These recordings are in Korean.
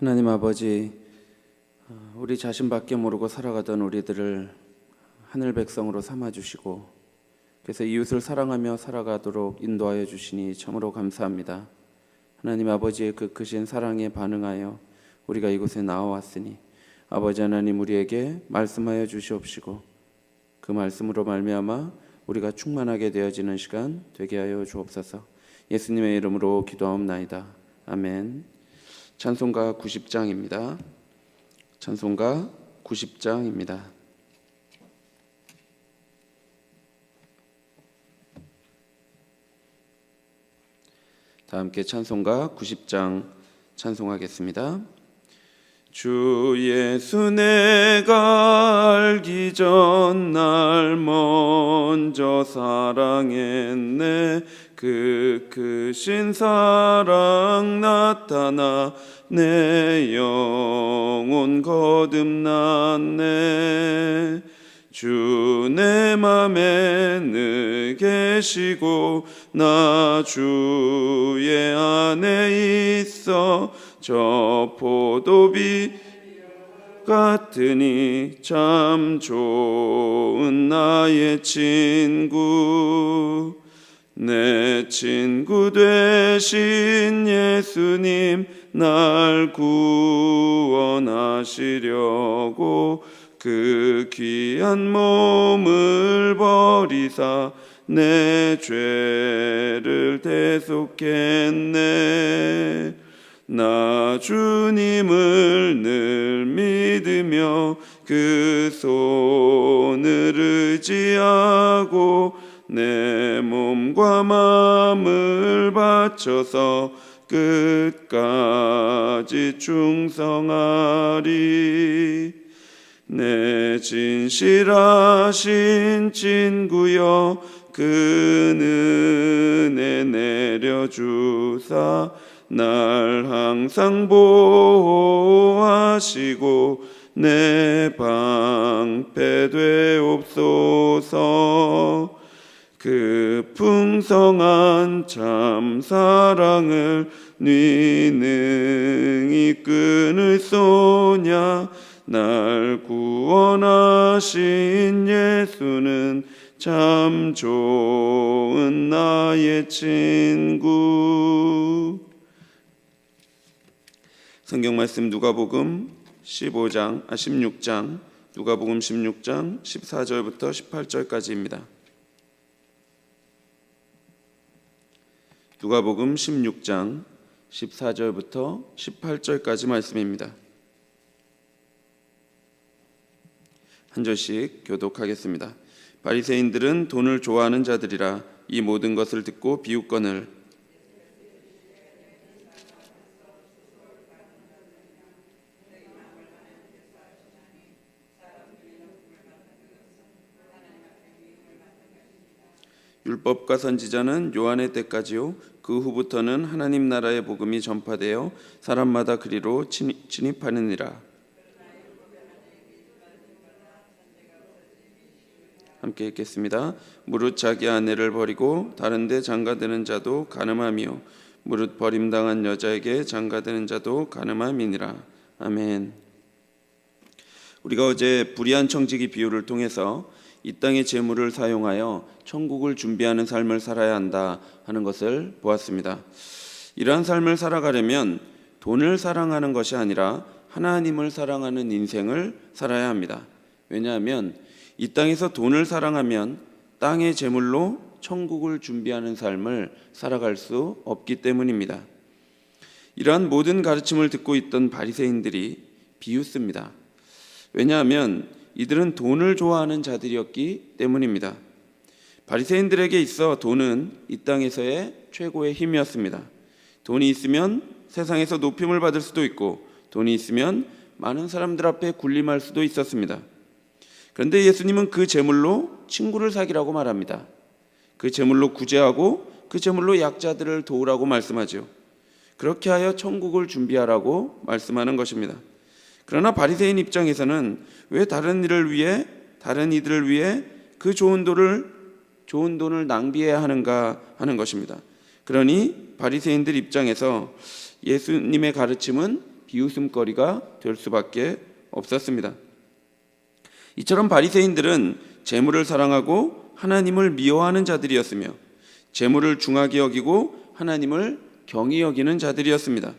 하나님 아버지, 우리 자신밖에 모르고 살아가던 우리들을 하늘 백성으로 삼아주시고 그래서 이웃을 사랑하며 살아가도록 인도하여 주시니 참으로 감사합니다. 하나님 아버지의 그 크신 사랑에 반응하여 우리가 이곳에 나와왔으니 아버지 하나님 우리에게 말씀하여 주시옵시고 그 말씀으로 말미암아 우리가 충만하게 되어지는 시간 되게 하여 주옵소서. 예수님의 이름으로 기도하옵나이다. 아멘. 찬송가 90장입니다. 찬송가 90장입니다. 다 함께 찬송가 90장 찬송하겠습니다. 주 예수 내가 알기 전 날 먼저 사랑했네. 그 크신 사랑 나타나 내 영혼 거듭났네. 주 내 맘에 늘 계시고 나 주의 안에 있어 저 포도비 같으니 참 좋은 나의 친구. 내 친구 되신 예수님 날 구원하시려고 그 귀한 몸을 버리사 내 죄를 대속했네. 나 주님을 늘 믿으며 그 손을 의지하고 내 몸과 마음을 바쳐서 끝까지 충성하리. 내 진실하신 친구여 그 은혜 내려주사 날 항상 보호하시고 내 방패 되옵소서. 그 풍성한 참 사랑을 네 능히 끊을 소냐. 날 구원하신 예수는 참 좋은 나의 친구. 성경 말씀 누가복음 16장 누가복음 16장 14절부터 18절까지입니다. 누가복음 16장 14절부터 18절까지 말씀입니다. 한 절씩 교독하겠습니다. 바리새인들은 돈을 좋아하는 자들이라 이 모든 것을 듣고 비웃거늘 율법과 선지자는 요한의 때까지요 그 후부터는 하나님 나라의 복음이 전파되어 사람마다 그리로 진입하느니라. 함께 읽겠습니다. 무릇 자기 아내를 버리고 다른 데 장가드는 자도 간음하며 무릇 버림당한 여자에게 장가드는 자도 간음함이니라. 아멘. 우리가 어제 불의한 청지기 비유를 통해서 이 땅의 재물을 사용하여 천국을 준비하는 삶을 살아야 한다 하는 것을 보았습니다. 이러한 삶을 살아가려면 돈을 사랑하는 것이 아니라 하나님을 사랑하는 인생을 살아야 합니다. 왜냐하면 이 땅에서 돈을 사랑하면 땅의 재물로 천국을 준비하는 삶을 살아갈 수 없기 때문입니다. 이러한 모든 가르침을 듣고 있던 바리새인들이 비웃습니다. 왜냐하면 이들은 돈을 좋아하는 자들이었기 때문입니다. 바리새인들에게 있어 돈은 이 땅에서의 최고의 힘이었습니다. 돈이 있으면 세상에서 높임을 받을 수도 있고 돈이 있으면 많은 사람들 앞에 군림할 수도 있었습니다. 그런데 예수님은 그 재물로 친구를 사귀라고 말합니다. 그 재물로 구제하고 그 재물로 약자들을 도우라고 말씀하죠. 그렇게 하여 천국을 준비하라고 말씀하는 것입니다. 그러나 바리새인 입장에서는 왜 다른 이들을 위해 그 좋은 돈을 낭비해야 하는가 하는 것입니다. 그러니 바리새인들 입장에서 예수님의 가르침은 비웃음거리가 될 수밖에 없었습니다. 이처럼 바리새인들은 재물을 사랑하고 하나님을 미워하는 자들이었으며 재물을 중하게 여기고 하나님을 경히 여기는 자들이었습니다.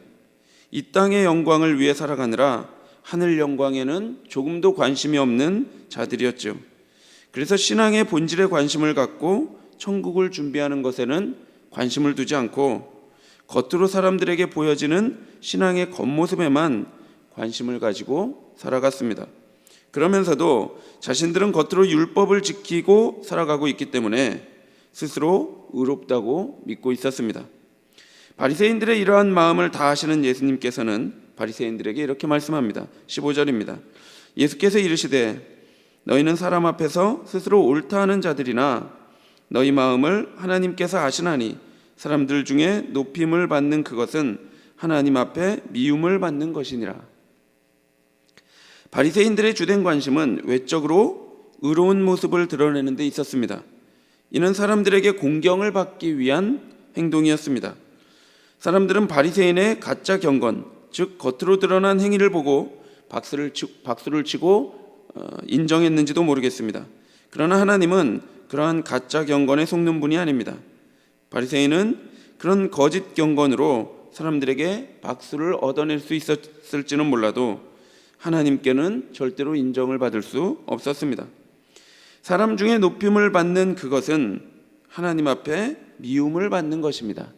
이 땅의 영광을 위해 살아가느라 하늘 영광에는 조금도 관심이 없는 자들이었죠. 그래서 신앙의 본질에 관심을 갖고 천국을 준비하는 것에는 관심을 두지 않고 겉으로 사람들에게 보여지는 신앙의 겉모습에만 관심을 가지고 살아갔습니다. 그러면서도 자신들은 겉으로 율법을 지키고 살아가고 있기 때문에 스스로 의롭다고 믿고 있었습니다. 바리새인들의 이러한 마음을 다 아시는 예수님께서는 바리새인들에게 이렇게 말씀합니다. 15절입니다. 예수께서 이르시되 너희는 사람 앞에서 스스로 옳다 하는 자들이나 너희 마음을 하나님께서 아시나니 사람들 중에 높임을 받는 그것은 하나님 앞에 미움을 받는 것이니라. 바리새인들의 주된 관심은 외적으로 의로운 모습을 드러내는 데 있었습니다. 이는 사람들에게 공경을 받기 위한 행동이었습니다. 사람들은 바리새인의 가짜 경건, 즉 겉으로 드러난 행위를 보고 박수를 치고 인정했는지도 모르겠습니다. 그러나 하나님은 그러한 가짜 경건에 속는 분이 아닙니다. 바리새인은 그런 거짓 경건으로 사람들에게 박수를 얻어낼 수 있었을지는 몰라도 하나님께는 절대로 인정을 받을 수 없었습니다. 사람 중에 높임을 받는 그것은 하나님 앞에 미움을 받는 것입니다.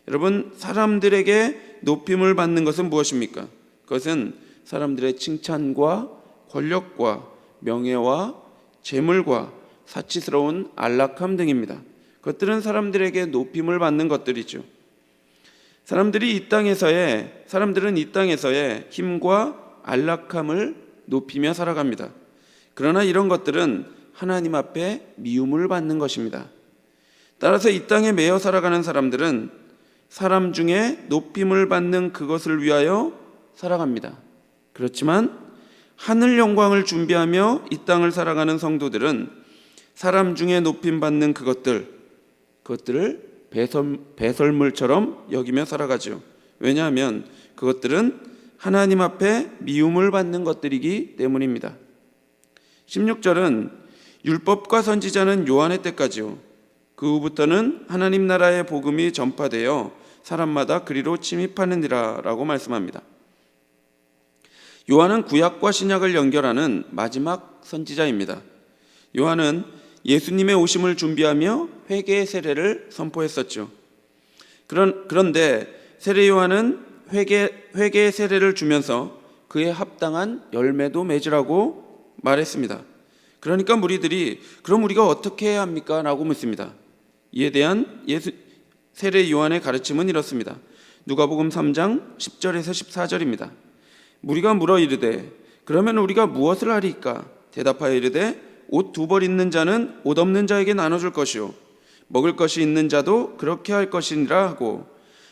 여러분, 사람들에게 높임을 받는 것은 무엇입니까? 그것은 사람들의 칭찬과 권력과 명예와 재물과 사치스러운 안락함 등입니다. 그것들은 사람들에게 높임을 받는 것들이죠. 사람들은 이 땅에서의 힘과 안락함을 높이며 살아갑니다. 그러나 이런 것들은 하나님 앞에 미움을 받는 것입니다. 따라서 이 땅에 매여 살아가는 사람들은 사람 중에 높임을 받는 그것을 위하여 살아갑니다. 그렇지만 하늘 영광을 준비하며 이 땅을 살아가는 성도들은 사람 중에 높임 받는 그것들을 배설물처럼 여기며 살아가죠. 왜냐하면 그것들은 하나님 앞에 미움을 받는 것들이기 때문입니다. 16절은 율법과 선지자는 요한의 때까지요. 그 후부터는 하나님 나라의 복음이 전파되어 사람마다 그리로 침입하느니라 라고 말씀합니다. 요한은 구약과 신약을 연결하는 마지막 선지자입니다. 요한은 예수님의 오심을 준비하며 회개의 세례를 선포했었죠. 그런데 세례 요한은 회개의 세례를 주면서 그에 합당한 열매도 맺으라고 말했습니다. 그러니까 무리들이 그럼 우리가 어떻게 해야 합니까? 라고 묻습니다. 이에 대한 세례 요한의 가르침은 이렇습니다. 누가복음 3장 10절에서 14절입니다. 무리가 물어 이르되 그러면 우리가 무엇을 하리까? 대답하여 이르되 옷 2벌 있는 자는 옷 없는 자에게 나눠줄 것이요 먹을 것이 있는 자도 그렇게 할 것이니라 하고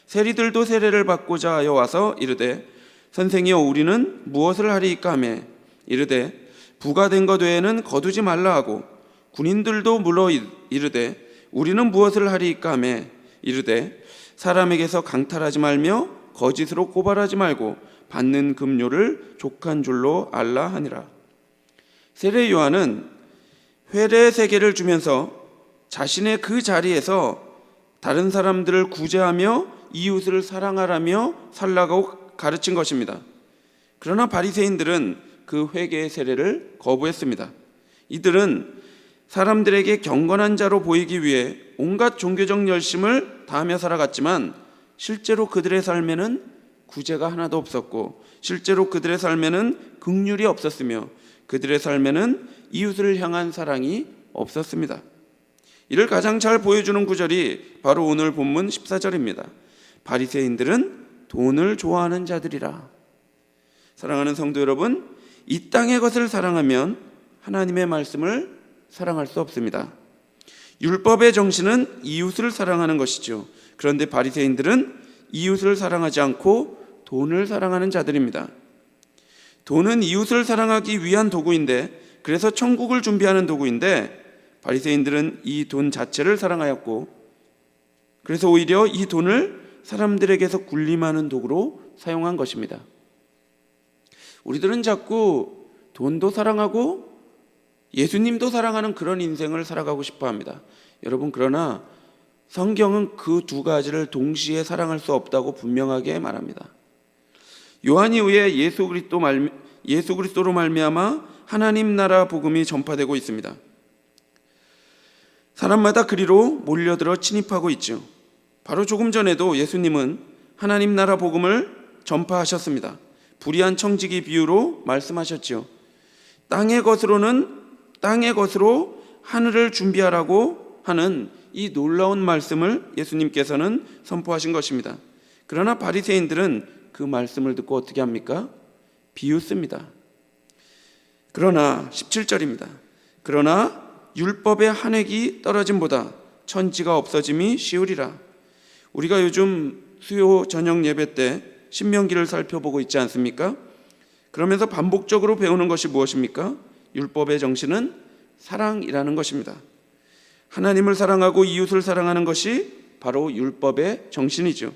세리들도 세례를 받고자 하여 와서 이르되 선생이여 우리는 무엇을 하리이까 하매 이르되 부가 된 것 외에는 거두지 말라 하고 군인들도 물어 이르되 우리는 무엇을 하리이까 하매 이르되 사람에게서 강탈하지 말며 거짓으로 고발하지 말고 받는 급료를 족한 줄로 알라 하니라. 세례 요한은 회례의 세계를 주면서 자신의 그 자리에서 다른 사람들을 구제하며 이웃을 사랑하라며 살라고 가르친 것입니다. 그러나 바리새인들은 그 회개의 세례를 거부했습니다. 이들은 사람들에게 경건한 자로 보이기 위해 온갖 종교적 열심을 다하며 살아갔지만 실제로 그들의 삶에는 구제가 하나도 없었고 실제로 그들의 삶에는 긍휼이 없었으며 그들의 삶에는 이웃을 향한 사랑이 없었습니다. 이를 가장 잘 보여주는 구절이 바로 오늘 본문 14절입니다. 바리새인들은 돈을 좋아하는 자들이라. 사랑하는 성도 여러분, 이 땅의 것을 사랑하면 하나님의 말씀을 사랑할 수 없습니다. 율법의 정신은 이웃을 사랑하는 것이죠. 그런데 바리새인들은 이웃을 사랑하지 않고 돈을 사랑하는 자들입니다. 돈은 이웃을 사랑하기 위한 도구인데, 그래서 천국을 준비하는 도구인데 바리새인들은 이 돈 자체를 사랑하였고 그래서 오히려 이 돈을 사람들에게서 군림하는 도구로 사용한 것입니다. 우리들은 자꾸 돈도 사랑하고 예수님도 사랑하는 그런 인생을 살아가고 싶어 합니다. 여러분, 그러나 성경은 그 두 가지를 동시에 사랑할 수 없다고 분명하게 말합니다. 요한 이후에 예수 그리스도로 말미암아 하나님 나라 복음이 전파되고 있습니다. 사람마다 그리로 몰려들어 침입하고 있죠. 바로 조금 전에도 예수님은 하나님 나라 복음을 전파하셨습니다. 불의한 청지기 비유로 말씀하셨죠. 땅의 것으로 하늘을 준비하라고 하는 이 놀라운 말씀을 예수님께서는 선포하신 것입니다. 그러나 바리새인들은 그 말씀을 듣고 어떻게 합니까? 비웃습니다. 그러나 17절입니다. 그러나 율법의 한 획이 떨어짐보다 천지가 없어짐이 쉬우리라. 우리가 요즘 수요 저녁 예배 때 신명기를 살펴보고 있지 않습니까? 그러면서 반복적으로 배우는 것이 무엇입니까? 율법의 정신은 사랑이라는 것입니다. 하나님을 사랑하고 이웃을 사랑하는 것이 바로 율법의 정신이죠.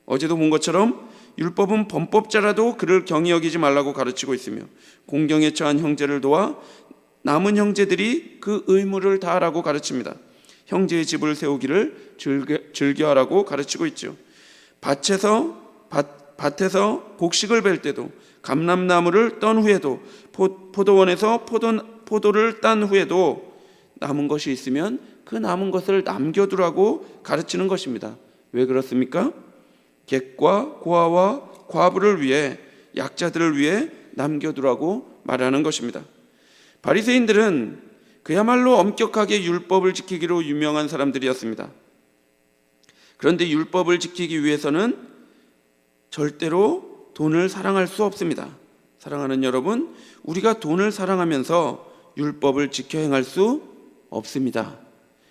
어제도 본 것처럼 율법은 범법자라도 그를 경히 여기지 말라고 가르치고 있으며, 공경에 처한 형제를 도와 남은 형제들이 그 의무를 다하라고 가르칩니다. 형제의 집을 세우기를 즐겨하라고 가르치고 있죠. 밭에서 곡식을 벨 때도, 감람나무를 떤 후에도, 포도원에서 포도를 딴 후에도 남은 것이 있으면 그 남은 것을 남겨두라고 가르치는 것입니다. 왜 그렇습니까? 객과 고아와 과부를 위해, 약자들을 위해 남겨두라고 말하는 것입니다. 바리새인들은 그야말로 엄격하게 율법을 지키기로 유명한 사람들이었습니다. 그런데 율법을 지키기 위해서는 절대로 돈을 사랑할 수 없습니다. 사랑하는 여러분, 우리가 돈을 사랑하면서 율법을 지켜 행할 수 없습니다.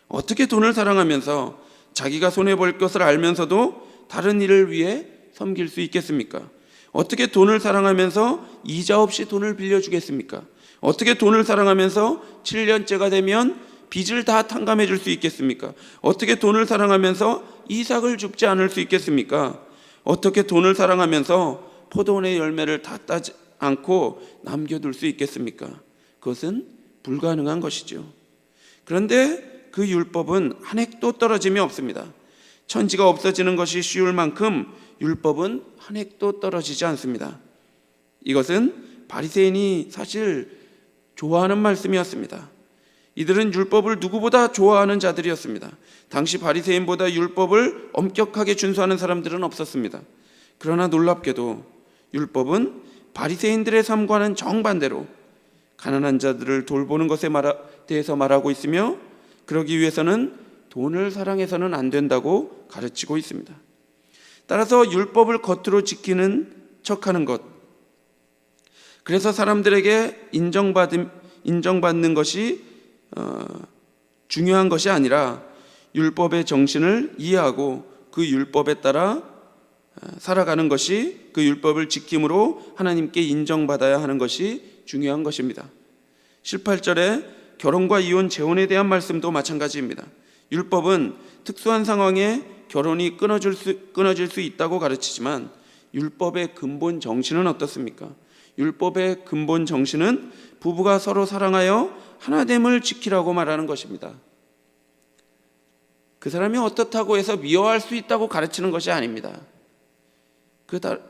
어떻게 돈을 사랑하면서 자기가 손해볼 것을 알면서도 다른 일을 위해 섬길 수 있겠습니까? 어떻게 돈을 사랑하면서 이자 없이 돈을 빌려주겠습니까? 어떻게 돈을 사랑하면서 7년째가 되면 빚을 다 탕감해 줄 수 있겠습니까? 어떻게 돈을 사랑하면서 이삭을 줍지 않을 수 있겠습니까? 어떻게 돈을 사랑하면서 포도원의 열매를 다 따지 않고 남겨둘 수 있겠습니까? 그것은 불가능한 것이죠. 그런데 그 율법은 한 획도 떨어짐이 없습니다. 천지가 없어지는 것이 쉬울 만큼 율법은 한 획도 떨어지지 않습니다. 이것은 바리새인이 사실 좋아하는 말씀이었습니다. 이들은 율법을 누구보다 좋아하는 자들이었습니다. 당시 바리새인보다 율법을 엄격하게 준수하는 사람들은 없었습니다. 그러나 놀랍게도 율법은 바리새인들의 삶과는 정반대로 가난한 자들을 돌보는 것에 대해서 말하고 있으며, 그러기 위해서는 돈을 사랑해서는 안 된다고 가르치고 있습니다. 따라서 율법을 겉으로 지키는 척하는 것, 그래서 사람들에게 인정받는 것이 중요한 것이 아니라 율법의 정신을 이해하고 그 율법에 따라 살아가는 것이, 그 율법을 지킴으로 하나님께 인정받아야 하는 것이 중요한 것입니다. 18절에 결혼과 이혼, 재혼에 대한 말씀도 마찬가지입니다. 율법은 특수한 상황에 결혼이 끊어질 수 있다고 가르치지만 율법의 근본 정신은 어떻습니까? 율법의 근본 정신은 부부가 서로 사랑하여 하나됨을 지키라고 말하는 것입니다. 그 사람이 어떻다고 해서 미워할 수 있다고 가르치는 것이 아닙니다.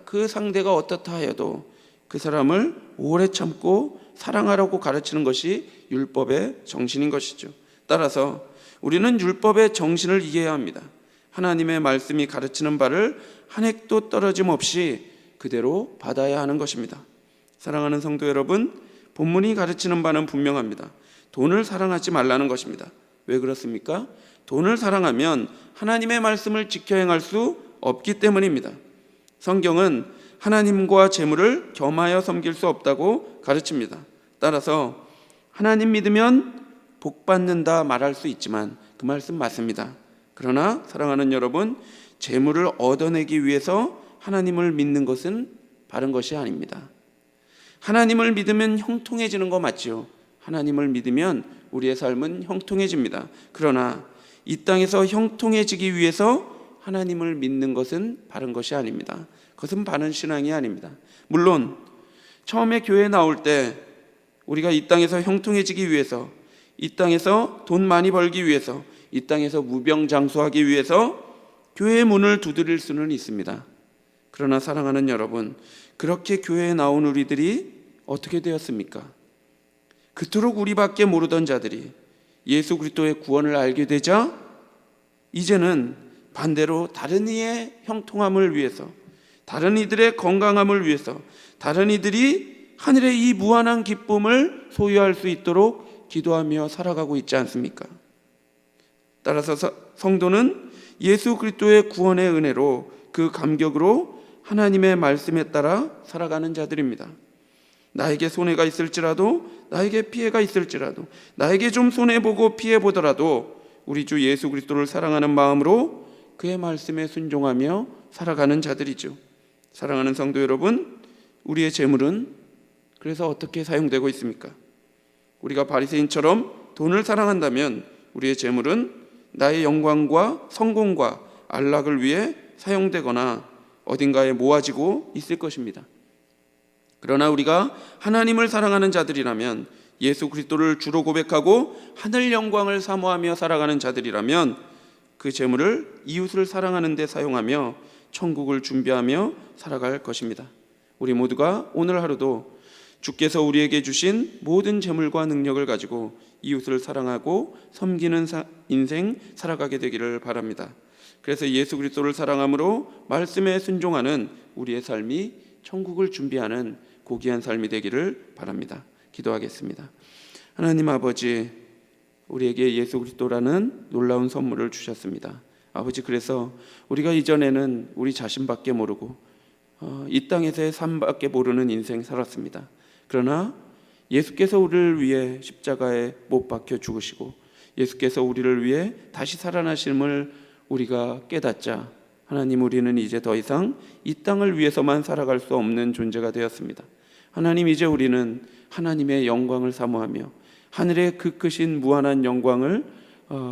그 상대가 어떻다 하여도 그 사람을 오래 참고 사랑하라고 가르치는 것이 율법의 정신인 것이죠. 따라서 우리는 율법의 정신을 이해해야 합니다. 하나님의 말씀이 가르치는 바를 한 획도 떨어짐 없이 그대로 받아야 하는 것입니다. 사랑하는 성도 여러분, 본문이 가르치는 바는 분명합니다. 돈을 사랑하지 말라는 것입니다. 왜 그렇습니까? 돈을 사랑하면 하나님의 말씀을 지켜 행할 수 없기 때문입니다. 성경은 하나님과 재물을 겸하여 섬길 수 없다고 가르칩니다. 따라서 하나님 믿으면 복 받는다 말할 수 있지만 그 말씀 맞습니다. 그러나 사랑하는 여러분, 재물을 얻어내기 위해서 하나님을 믿는 것은 바른 것이 아닙니다. 하나님을 믿으면 형통해지는 거 맞지요? 하나님을 믿으면 우리의 삶은 형통해집니다. 그러나 이 땅에서 형통해지기 위해서 하나님을 믿는 것은 바른 것이 아닙니다. 그것은 바른 신앙이 아닙니다. 물론 처음에 교회에 나올 때 우리가 이 땅에서 형통해지기 위해서, 이 땅에서 돈 많이 벌기 위해서, 이 땅에서 무병장수하기 위해서 교회의 문을 두드릴 수는 있습니다. 그러나 사랑하는 여러분, 그렇게 교회에 나온 우리들이 어떻게 되었습니까? 그토록 우리밖에 모르던 자들이 예수 그리스도의 구원을 알게 되자 이제는 반대로 다른 이의 형통함을 위해서, 다른 이들의 건강함을 위해서, 다른 이들이 하늘의 이 무한한 기쁨을 소유할 수 있도록 기도하며 살아가고 있지 않습니까? 따라서 성도는 예수 그리스도의 구원의 은혜로, 그 감격으로 하나님의 말씀에 따라 살아가는 자들입니다. 나에게 손해가 있을지라도, 나에게 피해가 있을지라도, 나에게 좀 손해보고 피해보더라도 우리 주 예수 그리스도를 사랑하는 마음으로 그의 말씀에 순종하며 살아가는 자들이죠. 사랑하는 성도 여러분, 우리의 재물은 그래서 어떻게 사용되고 있습니까? 우리가 바리새인처럼 돈을 사랑한다면 우리의 재물은 나의 영광과 성공과 안락을 위해 사용되거나 어딘가에 모아지고 있을 것입니다. 그러나 우리가 하나님을 사랑하는 자들이라면, 예수 그리스도를 주로 고백하고 하늘 영광을 사모하며 살아가는 자들이라면 그 재물을 이웃을 사랑하는 데 사용하며 천국을 준비하며 살아갈 것입니다. 우리 모두가 오늘 하루도 주께서 우리에게 주신 모든 재물과 능력을 가지고 이웃을 사랑하고 섬기는 인생 살아가게 되기를 바랍니다. 그래서 예수 그리스도를 사랑함으로 말씀에 순종하는 우리의 삶이 천국을 준비하는 고귀한 삶이 되기를 바랍니다. 기도하겠습니다. 하나님 아버지, 우리에게 예수 그리스도라는 놀라운 선물을 주셨습니다. 아버지, 그래서 우리가 이전에는 우리 자신밖에 모르고 이 땅에서의 삶밖에 모르는 인생 살았습니다. 그러나 예수께서 우리를 위해 십자가에 못 박혀 죽으시고 예수께서 우리를 위해 다시 살아나심을 우리가 깨닫자 하나님, 우리는 이제 더 이상 이 땅을 위해서만 살아갈 수 없는 존재가 되었습니다. 하나님, 이제 우리는 하나님의 영광을 사모하며 하늘의 그 크신 무한한 영광을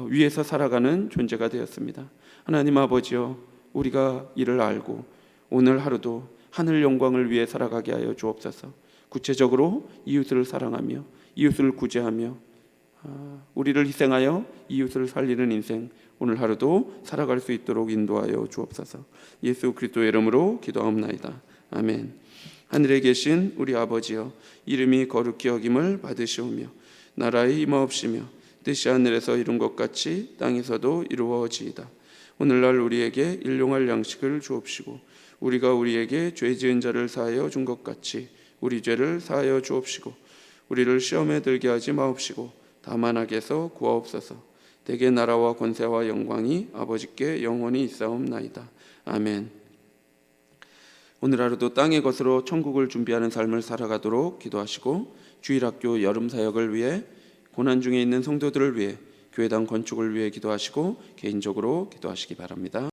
위해서 살아가는 존재가 되었습니다. 하나님 아버지여, 우리가 이를 알고 오늘 하루도 하늘 영광을 위해 살아가게 하여 주옵소서. 구체적으로 이웃을 사랑하며 이웃을 구제하며 우리를 희생하여 이웃을 살리는 인생 오늘 하루도 살아갈 수 있도록 인도하여 주옵소서. 예수 그리스도의 이름으로 기도하옵나이다. 아멘. 하늘에 계신 우리 아버지여, 이름이 거룩히 여김을 받으시오며 나라의 임하옵시며 뜻이 하늘에서 이룬 것 같이 땅에서도 이루어지이다. 오늘날 우리에게 일용할 양식을 주옵시고 우리가 우리에게 죄 지은 자를 사하여 준 것 같이 우리 죄를 사하여 주옵시고 우리를 시험에 들게 하지 마옵시고 다만 악에서 구하옵소서. 대개 나라와 권세와 영광이 아버지께 영원히 있사옵나이다. 아멘. 오늘 하루도 땅의 것으로 천국을 준비하는 삶을 살아가도록 기도하시고 주일학교 여름 사역을 위해 고난 중에 있는 성도들을 위해 교회당 건축을 위해 기도하시고 개인적으로 기도하시기 바랍니다.